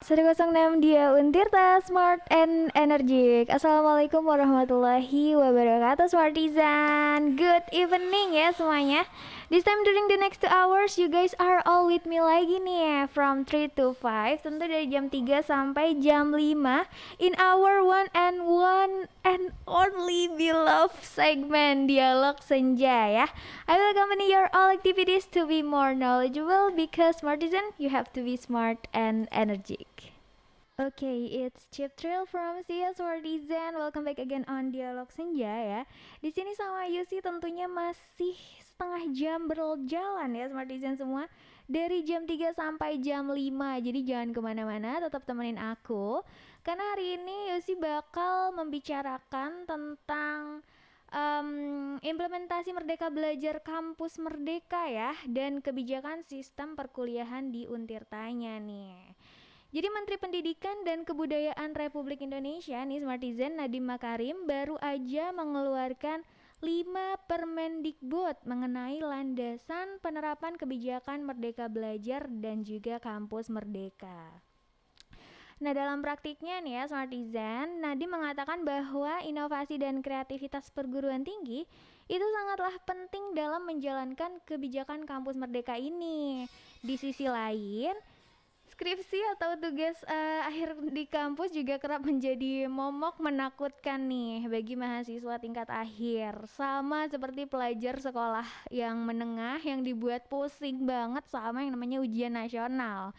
106 dia Untirta Smart and Energic. Assalamualaikum warahmatullahi wabarakatuh Smartisan. Good evening ya semuanya. This time during the next 2 hours you guys are all with me lagi nih from 3 to 5. Tentu dari jam 3 sampai jam 5 in our one and only beloved segment Dialog Senja ya. I will accompany your all activities to be more knowledgeable because Smartisan you have to be smart and energic. Okay, it's Chip Thrill from Sia Smartisan. Welcome back again on Dialog Senja ya. Di sini sama Yusi tentunya masih setengah jam berjalan ya Smartisan semua. Dari jam 3 sampai jam 5. Jadi jangan kemana-mana, tetap temenin aku. Karena hari ini Yusi bakal membicarakan tentang implementasi Merdeka Belajar Kampus Merdeka ya. Dan kebijakan sistem perkuliahan di Untirtanya nih. Jadi Menteri Pendidikan dan Kebudayaan Republik Indonesia nih Smartisan Nadiem Makarim baru aja mengeluarkan 5 Permendikbud mengenai landasan penerapan kebijakan Merdeka Belajar dan juga Kampus Merdeka. Nah dalam praktiknya nih ya Smartisan, Nadiem mengatakan bahwa inovasi dan kreativitas perguruan tinggi itu sangatlah penting dalam menjalankan kebijakan Kampus Merdeka ini. Di sisi lain, skripsi atau tugas akhir di kampus juga kerap menjadi momok menakutkan nih bagi mahasiswa tingkat akhir. Sama seperti pelajar sekolah yang menengah yang dibuat pusing banget sama yang namanya ujian nasional.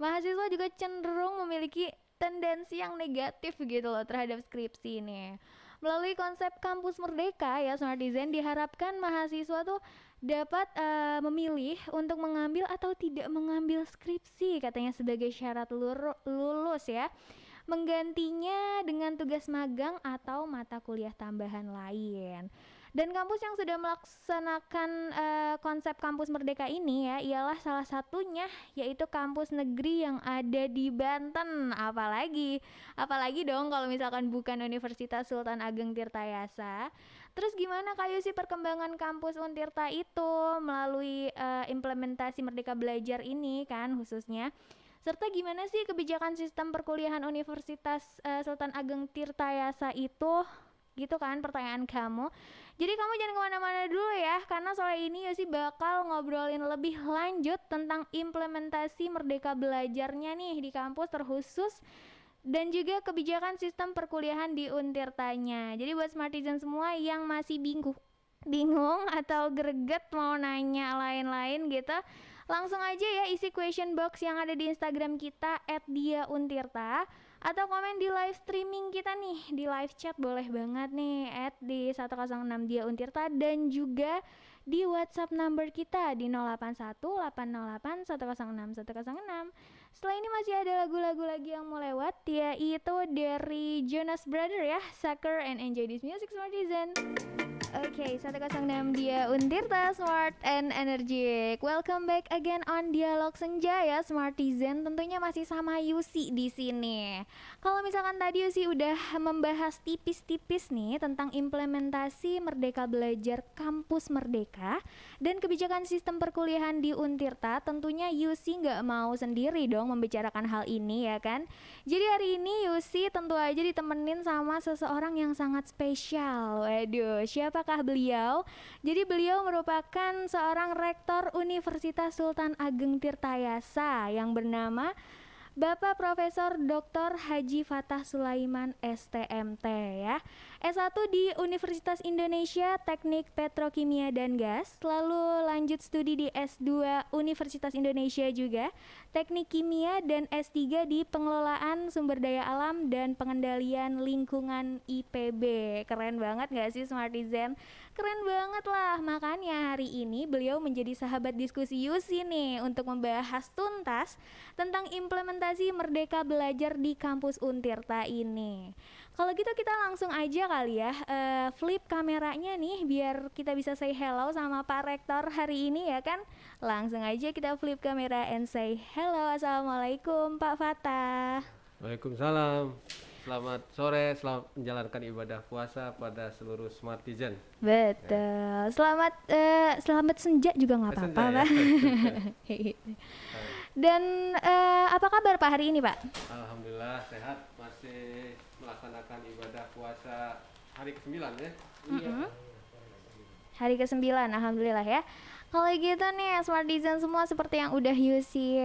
Mahasiswa juga cenderung memiliki tendensi yang negatif gitu loh terhadap skripsi nih. Melalui konsep kampus merdeka ya Smartisan diharapkan mahasiswa tuh dapat memilih untuk mengambil atau tidak mengambil skripsi katanya sebagai syarat lulus ya. Menggantinya dengan tugas magang atau mata kuliah tambahan lain. Dan kampus yang sudah melaksanakan konsep kampus merdeka ini ya ialah salah satunya yaitu kampus negeri yang ada di Banten. Apalagi dong kalau misalkan bukan Universitas Sultan Ageng Tirtayasa. Terus gimana Kak Yusi perkembangan kampus Untirta itu melalui implementasi Merdeka Belajar ini kan khususnya? Serta gimana sih kebijakan sistem perkuliahan Universitas Sultan Ageng Tirtayasa itu? Gitu kan pertanyaan kamu. Jadi kamu jangan kemana-mana dulu ya, karena sore ini Yosi bakal ngobrolin lebih lanjut tentang implementasi Merdeka Belajarnya nih di kampus terkhusus dan juga kebijakan sistem perkuliahan di Untirtanya. Jadi buat Smartisan semua yang masih bingung atau greget mau nanya lain-lain gitu, langsung aja ya isi question box yang ada di Instagram kita @diauntirta atau komen di live streaming kita nih di live chat boleh banget nih di 106 Dia Untirta dan juga di WhatsApp number kita di 081808106106. Setelah ini masih ada lagu-lagu lagi yang mau lewat yaitu dari Jonas Brother ya, Sucker and Enjoy This Music Smartisan. Oke, 106 Dia Untirta Smart and Energic. Welcome back again on Dialog Senja ya Smartisan. Tentunya masih sama Yusi di sini. Kalau misalkan tadi Yusi udah membahas tipis-tipis nih tentang implementasi Merdeka Belajar Kampus Merdeka dan kebijakan sistem perkuliahan di Untirta, tentunya Yusi nggak mau sendiri dong membicarakan hal ini ya kan. Jadi hari ini Yusi tentu aja ditemenin sama seseorang yang sangat spesial. Waduh, siapakah beliau? Jadi beliau merupakan seorang rektor Universitas Sultan Ageng Tirtayasa yang bernama Bapak Profesor Dr. Haji Fatah Sulaiman STMT ya. S1 di Universitas Indonesia Teknik Petrokimia dan Gas, lalu lanjut studi di S2 Universitas Indonesia juga Teknik Kimia dan S3 di Pengelolaan Sumber Daya Alam dan Pengendalian Lingkungan IPB. Keren banget gak sih Smartisan? Keren banget lah, makanya hari ini beliau menjadi sahabat diskusi Yusi nih untuk membahas tuntas tentang implementasi Merdeka Belajar di kampus Untirta ini. Kalau gitu kita langsung aja kali ya flip kameranya nih biar kita bisa say hello sama Pak Rektor hari ini ya kan. Langsung aja kita flip kamera and say hello. Assalamualaikum Pak Fatah. Waalaikumsalam. Selamat sore, selamat menjalankan ibadah puasa pada seluruh Smartisan. Betul. Selamat senja juga nggak apa-apa, Pak. Dan apa kabar Pak hari ini Pak? Alhamdulillah sehat, masih melaksanakan ibadah puasa hari ke-9 ya. Hari ke-9, alhamdulillah ya. Kalau gitu nih Smartizen semua, seperti yang udah Yusi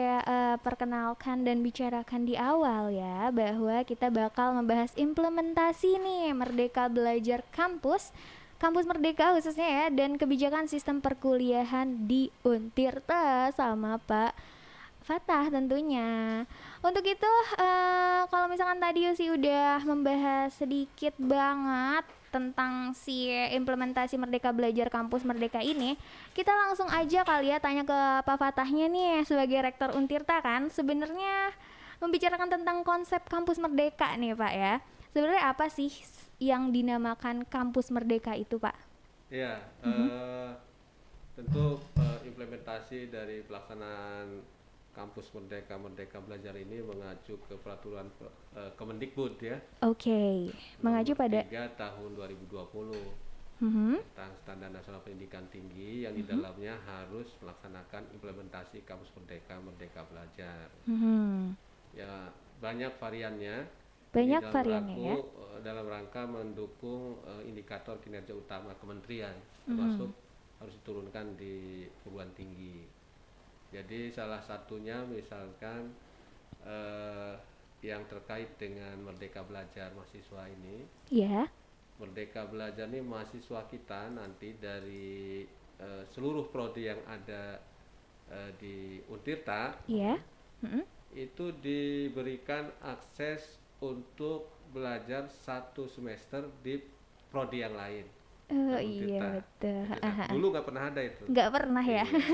perkenalkan dan bicarakan di awal ya, bahwa kita bakal membahas implementasi nih Merdeka Belajar Kampus Merdeka khususnya ya, dan kebijakan sistem perkuliahan di Untirta sama Pak Fatah tentunya. Untuk itu kalau misalkan tadi Yusi udah membahas sedikit banget tentang si implementasi Merdeka Belajar Kampus Merdeka ini, kita langsung aja kali ya tanya ke Pak Fatahnya nih sebagai Rektor Untirta kan, sebenarnya membicarakan tentang konsep Kampus Merdeka nih Pak ya. Sebenarnya apa sih yang dinamakan Kampus Merdeka itu Pak? Ya, tentu implementasi dari pelaksanaan Kampus Merdeka Belajar ini mengacu ke peraturan Kemendikbud ya. Oke, mengacu pada 3 tahun 2020 tentang Standar Nasional Pendidikan Tinggi yang di dalamnya harus melaksanakan implementasi Kampus Merdeka Belajar. Ya, banyak variannya. banyak Ini variannya ya. dalam rangka mendukung indikator kinerja utama kementerian, termasuk harus diturunkan di perguruan tinggi. Jadi salah satunya misalkan yang terkait dengan Merdeka Belajar mahasiswa ini. Iya. Merdeka Belajar ini mahasiswa kita nanti dari seluruh prodi yang ada di Untirta. Iya. Itu diberikan akses untuk belajar 1 semester di prodi yang lain. Oh Di iya Untirta. betul. Dulu nggak pernah ada itu. Nggak pernah ya. Iya.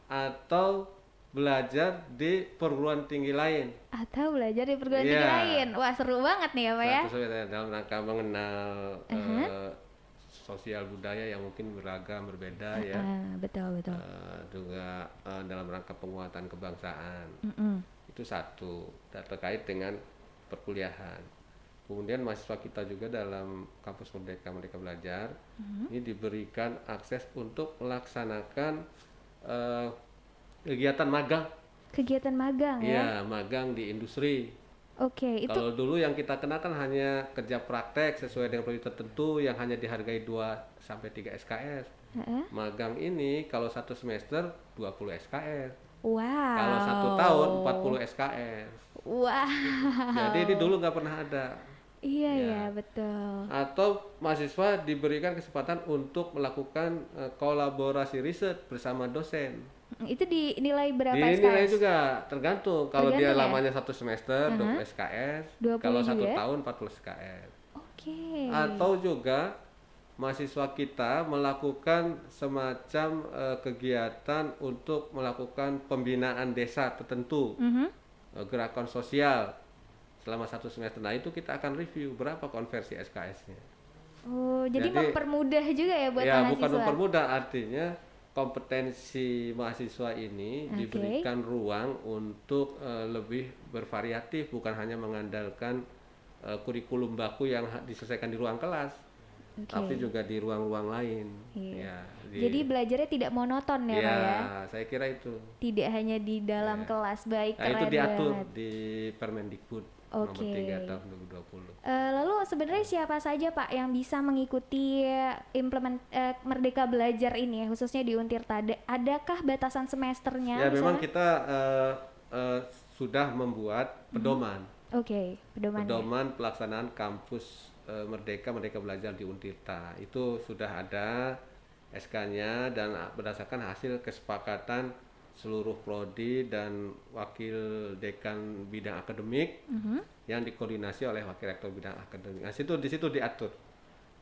Atau belajar di perguruan tinggi lain. Atau belajar di perguruan tinggi Iya. lain. Wah seru banget nih ya Pak ya. Satu semester dalam rangka mengenal sosial budaya yang mungkin beragam berbeda ya. Betul. Juga dalam rangka penguatan kebangsaan. Itu satu terkait dengan perkuliahan. Kemudian mahasiswa kita juga dalam Kampus Merdeka Belajar ini diberikan akses untuk melaksanakan kegiatan magang. Kegiatan magang ya. Iya, magang di industri. Oke, itu Kalau dulu yang kita kenakan hanya kerja praktek sesuai dengan prodi tertentu yang hanya dihargai 2 sampai 3 SKS. Magang ini kalau 1 semester 20 SKS. wow. Kalau 1 tahun 40 SKS. Wah. Jadi ini dulu nggak pernah ada. Iya Ya. ya betul. Atau mahasiswa diberikan kesempatan untuk melakukan kolaborasi riset bersama dosen. Itu dinilai berapa Dinilai SKS? juga tergantung. Kalau dia Tergantung ya? lamanya 1 semester 20 SKS, 20 kalau 1 juga? tahun 40 SKS. Oke. Atau juga mahasiswa kita melakukan semacam kegiatan untuk melakukan pembinaan desa tertentu, gerakan sosial selama 1 semester. Nah itu kita akan review berapa konversi SKS-nya. Oh, jadi Jadi, mempermudah juga ya buat Ya mahasiswa. bukan mempermudah, artinya kompetensi mahasiswa ini diberikan ruang untuk lebih bervariatif, bukan hanya mengandalkan kurikulum baku yang diselesaikan di ruang kelas, tapi juga di ruang-ruang lain. Iya. Ya, Jadi belajarnya tidak monoton ya, Pak ya. saya kira itu. Tidak hanya di dalam kelas. Baik, Nah, itu keren diatur banget. di Permendikbud nomor 3 tahun 2020. Lalu sebenarnya siapa saja Pak yang bisa mengikuti Merdeka Belajar ini ya, khususnya di Untirta? Adakah batasan semesternya? Ya, memang misalnya? kita sudah membuat pedoman. Oke, pedoman. Pedoman pelaksanaan kampus Merdeka Belajar di Untirta. Itu sudah ada SK-nya dan berdasarkan hasil kesepakatan seluruh prodi dan wakil dekan bidang akademik yang dikoordinasi oleh wakil rektor bidang akademik. Nah, di situ diatur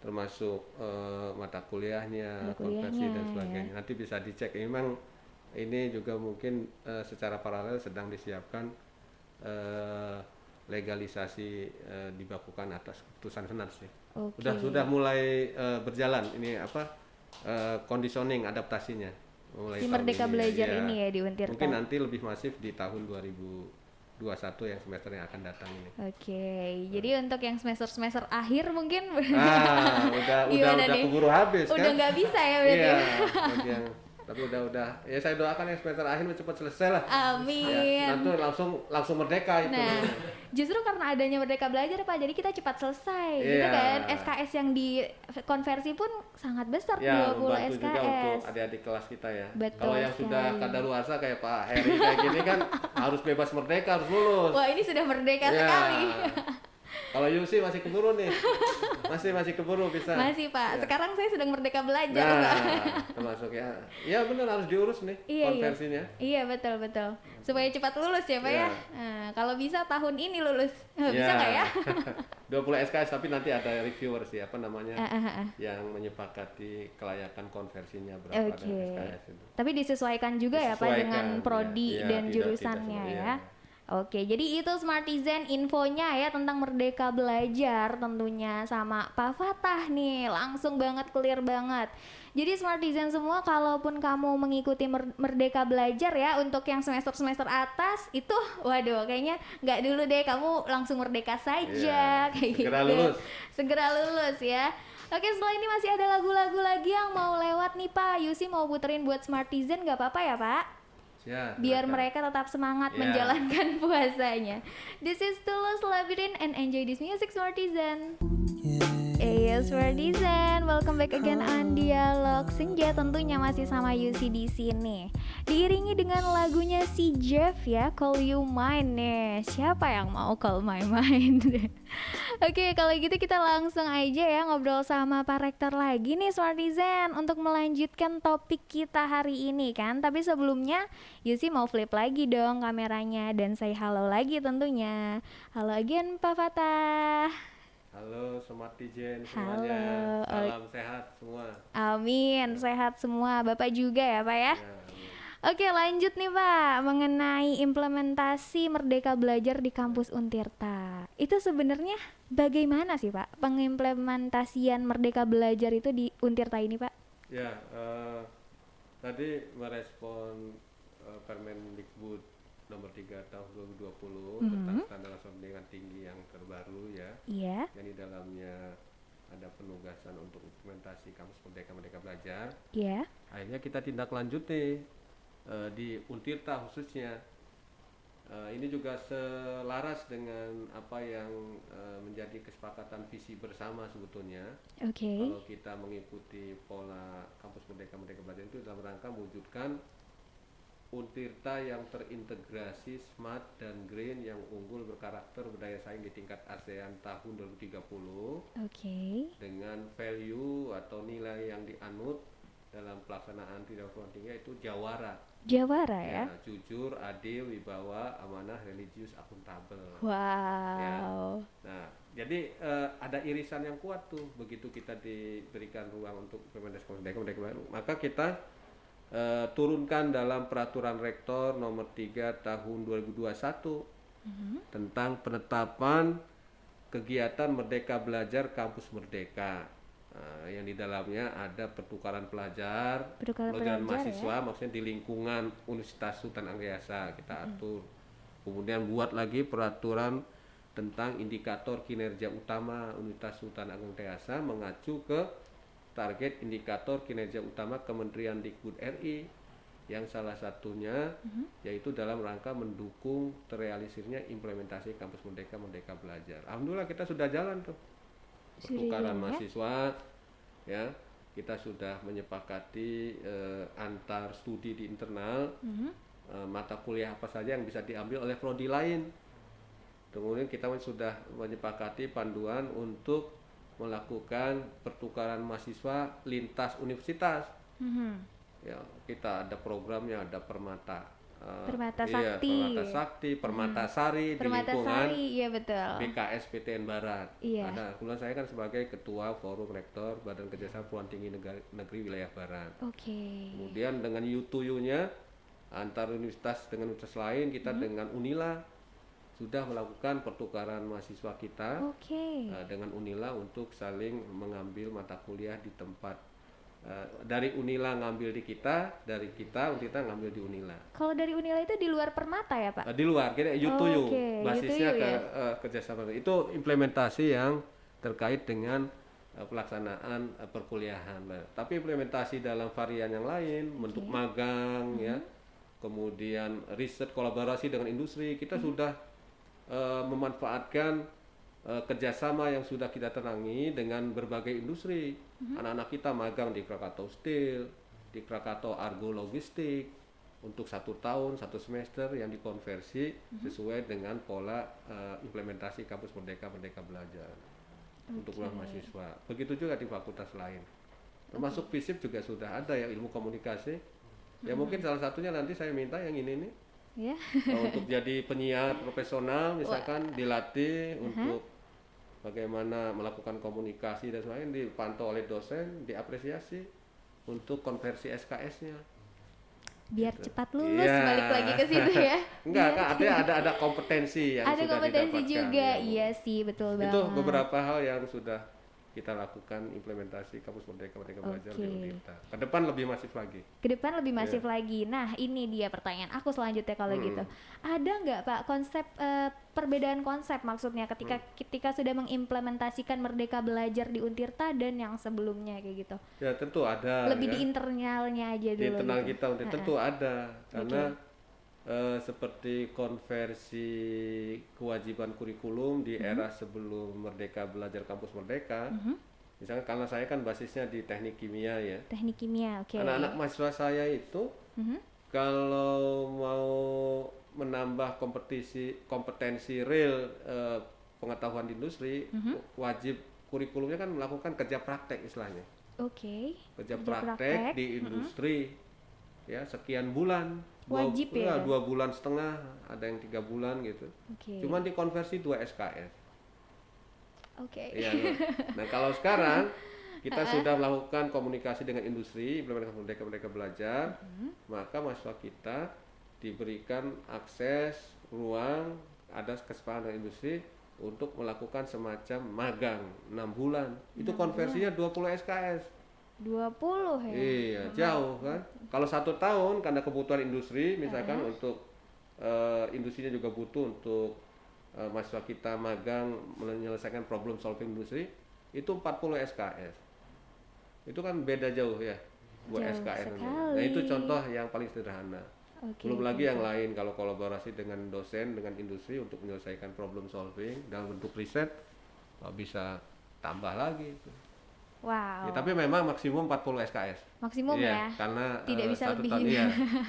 termasuk mata kuliahnya, konversi dan sebagainya. Nanti bisa dicek. Memang ini juga mungkin secara paralel sedang disiapkan legalisasi dibakukan atas keputusan Senat sih. Sudah mulai berjalan ini conditioning adaptasinya. Si Merdeka Belajar ini ya di Untirta. Mungkin nanti lebih masif di tahun 2021 yang semester yang akan datang ini. Oke, jadi untuk yang semester akhir mungkin udah gimana nih? keburu habis Udah kan? nggak bisa ya berarti. Iya, bagi yang Tapi udah ya saya doakan yang semester akhir cepat selesai lah. Amin. Ya, nanti langsung merdeka itu. Nah, justru karena adanya Merdeka Belajar Pak, jadi kita cepat selesai gitu Iya. kan. SKS yang dikonversi pun sangat besar, Ya, 20 membantu juga untuk SKS. adik-adik kelas kita ya. Betul Kalau yang sudah sekali. kadaluarsa kayak Pak Heri kayak gini kan harus bebas merdeka, harus lulus. Wah, ini sudah merdeka Ya. sekali. Kalau Yusi masih keburu nih. Masih keburu bisa. Masih Pak, Ya. sekarang saya sedang merdeka belajar Nah, Pak. termasuk ya. Ya benar harus diurus nih Iya, konversinya. Iya betul. Supaya cepat lulus ya Pak Iya. ya. Nah, kalau bisa tahun ini lulus. Bisa Ya. nggak ya? 20 SKS tapi nanti ada reviewer sih apa namanya Ah. yang menyepakati kelayakan konversinya berapa Oke. ada SKS itu. Tapi disesuaikan juga ya Pak dengan Disesuaikan, prodi ya. Iya, dan tidak jurusannya semua, ya. iya. Oke, jadi itu Smartizen infonya ya tentang Merdeka Belajar tentunya sama Pak Fatah nih, langsung banget clear banget. Jadi Smartizen semua, kalaupun kamu mengikuti Merdeka Belajar ya untuk yang semester-semester atas itu, waduh kayaknya nggak dulu deh, kamu langsung merdeka saja Iya, kayak segera gitu. lulus. Segera lulus ya. Oke, setelah ini masih ada lagu-lagu lagi yang mau lewat nih Pak. Yusi mau puterin buat Smartizen nggak apa-apa ya Pak? Ya, Biar silakan. mereka tetap semangat Ya. menjalankan puasanya. This is Tulus Labyrinth and enjoy this music, Smartizen. Yes, Smartizen, welcome back again on Dialog Senja. Tentunya masih sama Yusi di sini. Diiringi dengan lagunya si Jeff ya, Call You Mine nih. Siapa yang mau call my mind? Oke, kalau gitu kita langsung aja ya ngobrol sama Pak Rektor lagi nih Smartizen untuk melanjutkan topik kita hari ini kan. Tapi sebelumnya Yusi mau flip lagi dong kameranya dan say halo lagi tentunya. Halo again Pak Fatah. Halo Smartizen Halo. semuanya. Salam sehat semua. Amin, sehat semua. Bapak juga ya Pak ya. Ya, amin. Oke, lanjut nih Pak mengenai implementasi Merdeka Belajar di kampus Untirta. Itu sebenarnya bagaimana sih Pak pengimplementasian Merdeka Belajar itu di Untirta ini Pak? Ya, tadi merespon Permendikbud nomor 3 tahun 2020 tentang standar pendidikan tinggi yang terbaru ya, Iya. yang di dalamnya ada penugasan untuk implementasi kampus Merdeka Belajar. Iya. Akhirnya kita tindak lanjut nih di Untirta khususnya. Ini juga selaras dengan apa yang menjadi kesepakatan visi bersama sebetulnya. Oke. Kalau kita mengikuti pola kampus Merdeka Belajar itu dalam rangka mewujudkan Untirta yang terintegrasi, smart dan green, yang unggul, berkarakter, berdaya saing di tingkat ASEAN tahun 2030 Oke. dengan value atau nilai yang dianut dalam pelaksanaan tidak perguruan tinggi itu jawara. Jawara ya. Jujur, adil, wibawa, amanah, religius, akuntabel. Wow. Nah, jadi ada irisan yang kuat tuh begitu kita diberikan ruang untuk implementasi Merdeka Belajar, maka kita turunkan dalam peraturan rektor nomor 3 tahun 2021 tentang penetapan kegiatan Merdeka Belajar Kampus Merdeka, yang di dalamnya ada pertukaran pelajar, pelajaran mahasiswa, maksudnya di lingkungan Universitas Sultan Agriasa kita atur. Kemudian buat lagi peraturan tentang indikator kinerja utama Universitas Sultan Agriasa mengacu ke target indikator kinerja utama Kementerian Dikbud RI, yang salah satunya yaitu dalam rangka mendukung terrealisirnya implementasi kampus Merdeka Belajar. Alhamdulillah kita sudah jalan tuh pertukaran mahasiswa ya, kita sudah menyepakati antar studi di internal mata kuliah apa saja yang bisa diambil oleh prodi lain. Kemudian kita sudah menyepakati panduan untuk melakukan pertukaran mahasiswa lintas universitas. Ya, kita ada programnya, ada Permata Sakti. Permata Sakti, Permata Sari di Permata lingkungan Sari, iya betul. BKS PTN Barat. Iya. Kebetulan saya kan sebagai Ketua Forum Rektor Badan Kerjasama Perguruan Tinggi Negeri Wilayah Barat. Oke. Kemudian dengan U2U-nya antar universitas dengan universitas lain, kita dengan Unila sudah melakukan pertukaran mahasiswa kita dengan Unila untuk saling mengambil mata kuliah di tempat, dari Unila ngambil di kita, dari kita ngambil di Unila. Kalau dari Unila itu di luar Permata ya Pak? Di luar, kita U2U, basisnya U2U, ke kerjasama. Itu implementasi yang terkait dengan pelaksanaan perkuliahan. Nah, tapi implementasi dalam varian yang lain, bentuk magang ya, kemudian riset kolaborasi dengan industri, kita sudah memanfaatkan kerjasama yang sudah kita tenangi dengan berbagai industri. Anak-anak kita magang di Krakatau Steel, di Krakatau Argo Logistik untuk 1 tahun 1 semester yang dikonversi sesuai dengan pola implementasi Kampus Merdeka Merdeka Belajar untuk mahasiswa. Begitu juga di fakultas lain. Termasuk FISIP juga sudah ada ya, ilmu komunikasi. Ya mungkin salah satunya nanti saya minta yang ini nih. Ya. Untuk jadi penyiar profesional misalkan dilatih untuk bagaimana melakukan komunikasi dan sebagainya, dipantau oleh dosen, diapresiasi untuk konversi SKS-nya. Biar cepat lulus, balik lagi ke situ ya. Enggak, kan ada kompetensi yang ada sudah kompetensi didapatkan, juga, ya. iya sih, betul banget. Itu beberapa hal yang sudah kita lakukan implementasi Kampus Merdeka Merdeka Belajar di Untirta. Ke depan lebih masif lagi. Ke depan lebih masif lagi. Nah, ini dia pertanyaan aku selanjutnya kalau gitu. Ada nggak Pak konsep perbedaan konsep maksudnya ketika sudah mengimplementasikan Merdeka Belajar di Untirta dan yang sebelumnya kayak gitu? Ya tentu ada. Lebih di internalnya aja dulu. Di internal gitu. kita tentu ada karena seperti konversi kewajiban kurikulum di era sebelum Merdeka Belajar Kampus Merdeka. Misalnya karena saya kan basisnya di teknik kimia ya. Teknik kimia, oke. Anak-anak mahasiswa saya itu kalau mau menambah kompetensi real pengetahuan di industri, wajib kurikulumnya kan melakukan kerja praktek istilahnya. Oke. Kerja praktek di industri ya sekian bulan. Wajib ya? 2 bulan setengah, ada yang 3 bulan gitu. Cuman dikonversi 2 SKS. Ya, nah kalau sekarang kita sudah melakukan komunikasi dengan industri, implementasi Merdeka Belajar, maka mahasiswa kita diberikan akses ruang, ada kesepakatan dengan industri untuk melakukan semacam magang 6 bulan. Itu konversinya 20 SKS. 20 ya? Iya, jauh kan. Kalau 1 tahun karena kebutuhan industri, misalkan untuk industrinya juga butuh untuk mahasiswa kita magang menyelesaikan problem solving industri, itu 40 SKS. Itu kan beda jauh ya, buat SKS. Nah itu contoh yang paling sederhana. Belum lagi yang lain kalau kolaborasi dengan dosen, dengan industri untuk menyelesaikan problem solving dalam bentuk riset, bisa tambah lagi itu. Wow. Ya, tapi memang maksimum 40 SKS. Maksimum ya? Karena tidak bisa lebih.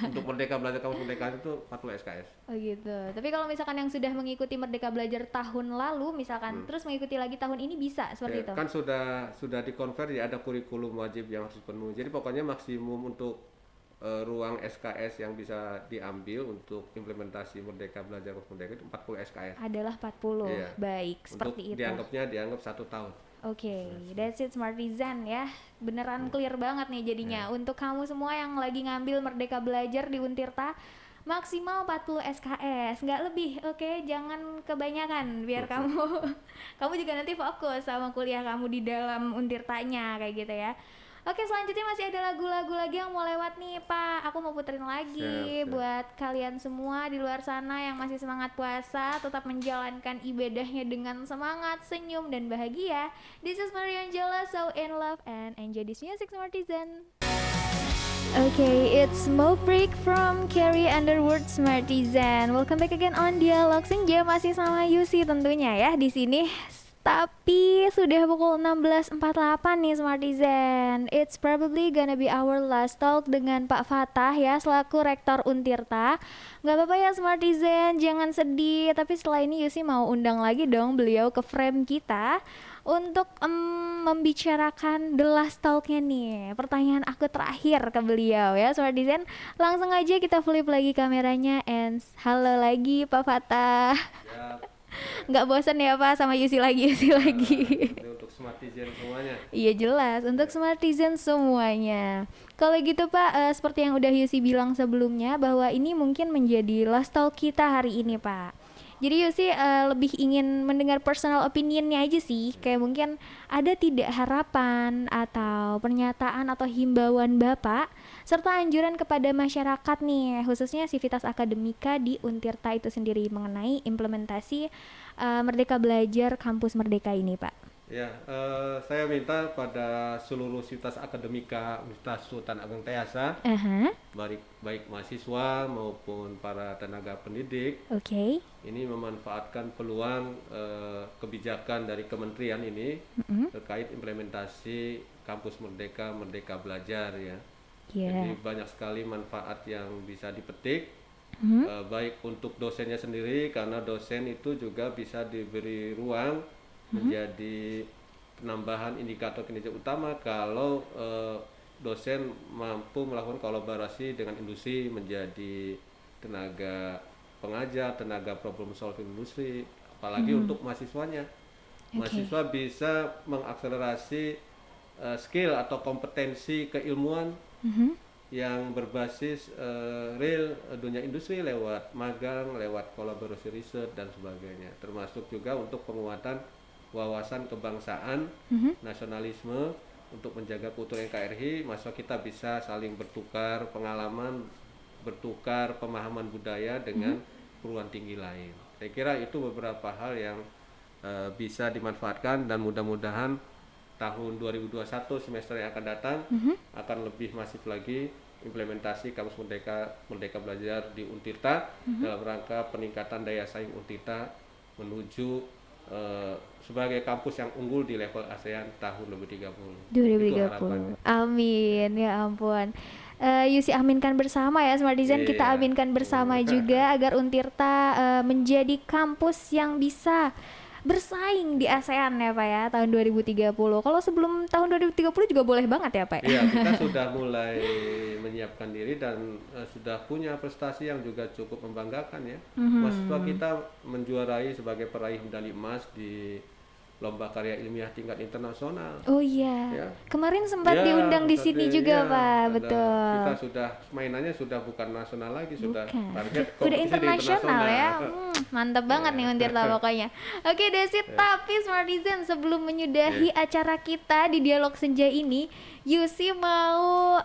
Untuk Merdeka Belajar Kampus Merdeka itu 40 SKS. Oh gitu. Tapi kalau misalkan yang sudah mengikuti Merdeka Belajar tahun lalu misalkan terus mengikuti lagi tahun ini bisa seperti itu? Kan sudah dikonversi, ada kurikulum wajib yang harus dipenuhi. Jadi pokoknya maksimum untuk ruang SKS yang bisa diambil untuk implementasi Merdeka Belajar Kampus Merdeka itu 40 SKS. Adalah 40. Iya. Baik, seperti itu. Dianggap 1 tahun. Oke, that's it Smartizen ya. Beneran clear banget nih jadinya. Untuk kamu semua yang lagi ngambil Merdeka Belajar di Untirta, maksimal 40 SKS, nggak lebih. Oke, jangan kebanyakan biar kamu juga nanti fokus sama kuliah kamu di dalam Untirtanya kayak gitu ya. Oke, selanjutnya masih ada lagu-lagu lagi yang mau lewat nih Pak. Aku mau puterin lagi buat kalian semua di luar sana yang masih semangat puasa, tetap menjalankan ibadahnya dengan semangat, senyum, dan bahagia. This is Mariangela, so in love and enjoy this music, Smartizen. Okay, it's Smoke Break from Carrie Underwood Smartizen. Welcome back again on Dialog Senja, masih sama Yusi tentunya ya di sini. Tapi sudah pukul 16.48 nih Smartizen. It's probably gonna be our last talk dengan Pak Fatah ya selaku Rektor Untirta. Gak apa-apa ya Smartizen, jangan sedih. Tapi setelah ini Yusi mau undang lagi dong beliau ke frame kita untuk membicarakan the last talknya nih. Pertanyaan aku terakhir ke beliau ya Smartizen. Langsung aja kita flip lagi kameranya and halo lagi Pak Fatah. Nggak bosan ya Pak sama Yusi lagi. Untuk Smartizen semuanya. Iya jelas, untuk Smartizen semuanya. Kalau gitu Pak, seperti yang udah Yusi bilang sebelumnya bahwa ini mungkin menjadi last talk kita hari ini Pak. Jadi Yusi lebih ingin mendengar personal opinionnya aja sih. Kayak mungkin ada tidak harapan atau pernyataan atau himbauan Bapak serta anjuran kepada masyarakat nih, khususnya Sivitas Akademika di Untirta itu sendiri mengenai implementasi Merdeka Belajar Kampus Merdeka ini Pak. Ya, saya minta pada seluruh sivitas akademika Universitas Sultan Ageng Tayasa, Aha, baik mahasiswa maupun para tenaga pendidik, oke. ini memanfaatkan peluang kebijakan dari kementerian ini Mm-mm. terkait implementasi Kampus Merdeka, Merdeka Belajar ya. Jadi Ya. banyak sekali manfaat yang bisa dipetik, Mhm. baik untuk dosennya sendiri karena dosen itu juga bisa diberi ruang menjadi penambahan indikator kinerja utama kalau dosen mampu melakukan kolaborasi dengan industri menjadi tenaga pengajar, tenaga problem solving industri, apalagi untuk mahasiswanya. Oke. Mahasiswa bisa mengakselerasi skill atau kompetensi keilmuan Mhm. yang berbasis real dunia industri lewat magang, lewat kolaborasi riset dan sebagainya. Termasuk juga untuk penguatan wawasan kebangsaan, Mhm. nasionalisme untuk menjaga keutuhan NKRI. Mahasiswa kita bisa saling bertukar pengalaman, bertukar pemahaman budaya dengan perguruan tinggi lain. Saya kira itu beberapa hal yang bisa dimanfaatkan dan mudah-mudahan tahun 2021 semester yang akan datang akan lebih masif lagi implementasi Kampus Merdeka Merdeka Belajar di Untirta dalam rangka peningkatan daya saing Untirta menuju sebagai kampus yang unggul di level ASEAN tahun 2030. Itu 2030. harapannya. Amin, ya ampun. Yusi aminkan bersama ya Smartizen, kita Iya. aminkan bersama juga agar Untirta menjadi kampus yang bisa bersaing di ASEAN ya Pak ya tahun 2030. Kalau sebelum tahun 2030 juga boleh banget ya Pak. Iya, kita sudah mulai menyiapkan diri dan sudah punya prestasi yang juga cukup membanggakan ya. Mahasiswa kita menjuarai sebagai peraih medali emas di lomba karya ilmiah tingkat internasional. Oh iya, Ya, kemarin sempat ya, diundang di sini tadi juga ya Pak, ada kita betul. sudah mainannya sudah bukan nasional lagi, sudah Bukan. target Udah kompetisi di internasional ya. internasional. Mantap banget nih Ya. Untirta pokoknya. Oke Desit, tapi Smartizen sebelum menyudahi acara kita di Dialog Senja ini, Yusi mau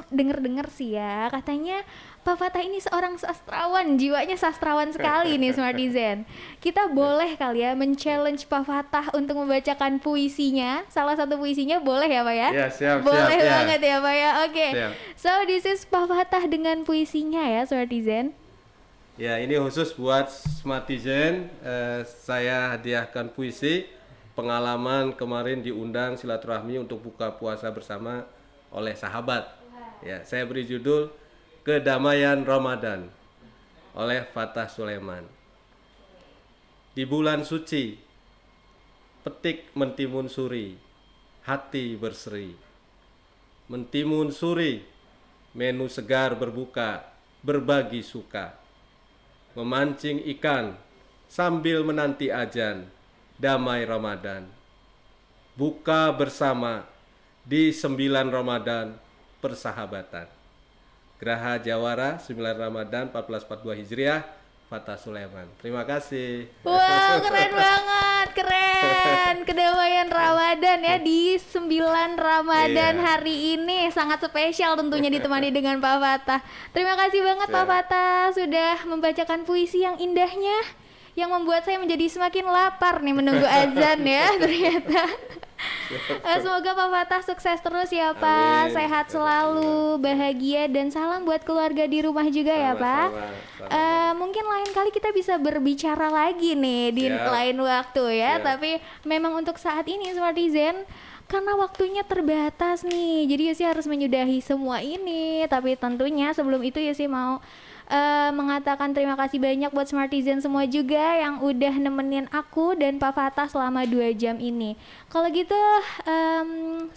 denger-denger sih ya, katanya Pak Fatah ini seorang sastrawan, jiwanya sastrawan sekali nih Smartizen. Kita boleh kali ya men-challenge Pak Fatah untuk membacakan puisinya. Salah satu puisinya boleh ya Pak ya? Ya, siap, Boleh siap, ya. banget ya Pak ya. Oke. Siap. So this is Pak Fatah dengan puisinya ya Smartizen. Ya, ini khusus buat Smartizen. Saya hadiahkan puisi pengalaman kemarin diundang silaturahmi untuk buka puasa bersama oleh sahabat. Ya, saya beri judul Kedamaian Ramadan oleh Fatah Sulaiman. Di bulan suci, petik mentimun suri, hati berseri. Mentimun suri, menu segar berbuka, berbagi suka. Memancing ikan sambil menanti ajan, damai Ramadan. Buka bersama di 9 Ramadan persahabatan. Geraha Jawara 9 Ramadan 1442 Hijriah, Fatah Sulaiman. Terima kasih. Wow, keren banget, keren. Kedamaian Ramadan ya di 9 Ramadan Iya. hari ini sangat spesial tentunya ditemani dengan Pak Fatah. Terima kasih banget Pak Siap. Fatah sudah membacakan puisi yang indahnya yang membuat saya menjadi semakin lapar nih menunggu azan ya ternyata. Semoga Pak Fatah sukses terus ya Pak, Amin. sehat selalu, bahagia dan salam buat keluarga di rumah juga ya Pak. Sama-sama. Mungkin lain kali kita bisa berbicara lagi nih di Siap. lain waktu ya. Siap. Tapi memang untuk saat ini Smartizen karena waktunya terbatas nih, jadi Yusi harus menyudahi semua ini. Tapi tentunya sebelum itu Yusi mau mengatakan terima kasih banyak buat Smartizen semua juga yang udah nemenin aku dan Pak Fatah selama 2 jam ini. Kalau gitu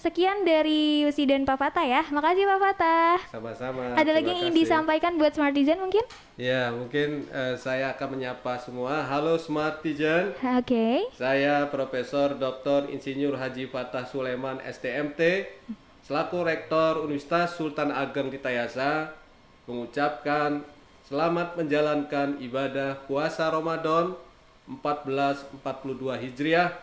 sekian dari Yusi dan Pak Fatah ya. Makasih Pak Fatah. Sama-sama. Ada lagi Terima yang ingin kasih. disampaikan buat Smartizen mungkin? Ya, mungkin saya akan menyapa semua. Halo Smartizen. Oke. Saya Profesor Dr. Insinyur Haji Fatah Sulaiman STMT selaku Rektor Universitas Sultan Ageng Tayasa mengucapkan selamat menjalankan ibadah puasa Ramadan 1442 Hijriah.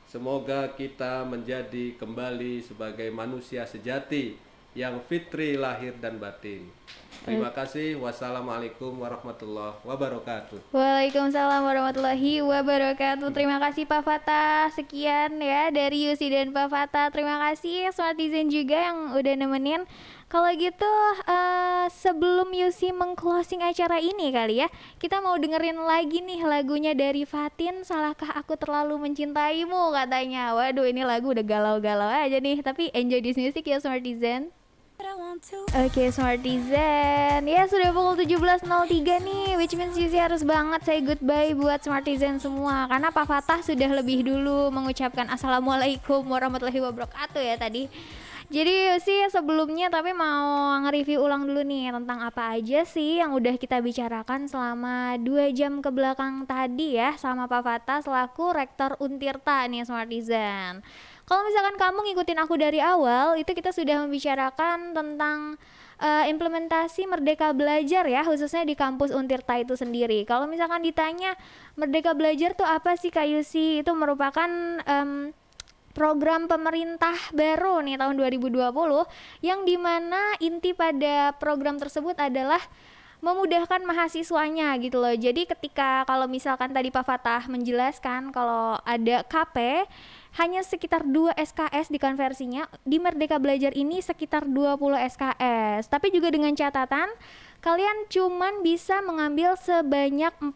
Semoga kita menjadi kembali sebagai manusia sejati yang fitri lahir dan batin. Terima kasih. Wassalamualaikum warahmatullahi wabarakatuh. Waalaikumsalam warahmatullahi wabarakatuh. Terima kasih Pak Fatah. Sekian ya dari Yusi dan Pak Fatah. Terima kasih Smartizen juga yang udah nemenin. Kalau gitu sebelum Yusi meng-closing acara ini kali ya, kita mau dengerin lagi nih lagunya dari Fatin, Salahkah Aku Terlalu Mencintaimu katanya. Waduh, ini lagu udah galau-galau aja nih, tapi enjoy this music ya Smartizen. Oke, Smartizen. Ya, sudah pukul 17.03 nih, which means Yusi harus banget say goodbye buat Smartizen semua, karena Pak Fatah sudah lebih dulu mengucapkan Assalamualaikum warahmatullahi wabarakatuh ya tadi. Jadi Yusi sebelumnya tapi mau nge-review ulang dulu nih tentang apa aja sih yang udah kita bicarakan selama 2 jam ke belakang tadi ya sama Pak Fatah selaku Rektor Untirta nih Smartizen. Kalau misalkan kamu ngikutin aku dari awal, itu kita sudah membicarakan tentang implementasi Merdeka Belajar ya, khususnya di kampus Untirta itu sendiri. Kalau misalkan ditanya Merdeka Belajar tuh apa sih Kak Yusi? Itu merupakan program pemerintah baru nih tahun 2020 yang dimana inti pada program tersebut adalah memudahkan mahasiswanya gitu loh. Jadi ketika kalau misalkan tadi Pak Fatah menjelaskan kalau ada KP hanya sekitar 2 SKS dikonversinya, di Merdeka Belajar ini sekitar 20 SKS. Tapi juga dengan catatan kalian cuman bisa mengambil sebanyak 40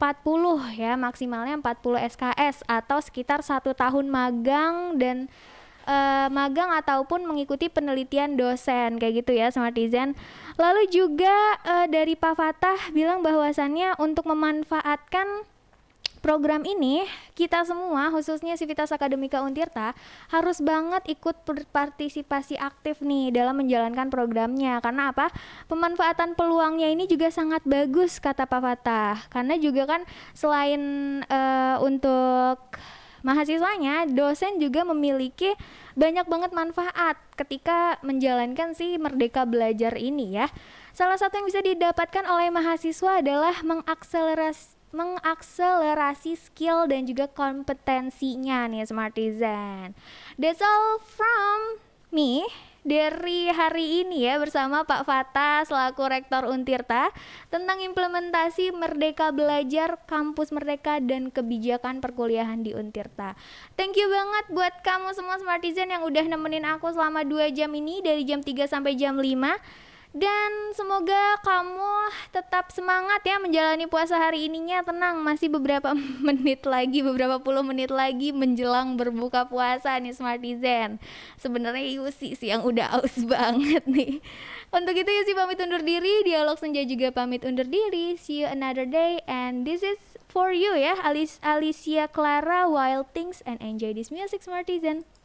ya, maksimalnya 40 SKS atau sekitar 1 tahun magang dan magang ataupun mengikuti penelitian dosen kayak gitu ya Smartizen. Lalu juga dari Pak Fatah bilang bahwasannya untuk memanfaatkan program ini kita semua khususnya Sivitas Akademika Untirta harus banget ikut berpartisipasi aktif nih dalam menjalankan programnya. Karena apa? Pemanfaatan peluangnya ini juga sangat bagus kata Pak Fatah. Karena juga kan selain untuk mahasiswanya, dosen juga memiliki banyak banget manfaat ketika menjalankan si Merdeka Belajar ini ya. Salah satu yang bisa didapatkan oleh mahasiswa adalah mengakselerasi skill dan juga kompetensinya nih Smartizen. That's all from me dari hari ini ya bersama Pak Fatah selaku Rektor Untirta tentang implementasi Merdeka Belajar, Kampus Merdeka dan kebijakan perkuliahan di Untirta. Thank you banget buat kamu semua Smartizen yang udah nemenin aku selama 2 jam ini dari jam 3 sampai jam 5. Dan semoga kamu tetap semangat ya menjalani puasa hari ininya. Tenang, masih beberapa beberapa puluh menit lagi menjelang berbuka puasa nih Smartizen. Sebenarnya Yusi sih yang udah aus banget nih. Untuk itu Yusi pamit undur diri, Dialog Senja juga pamit undur diri. See you another day and this is for you ya, Alicia Clara, Wild Things, and enjoy this music Smartizen.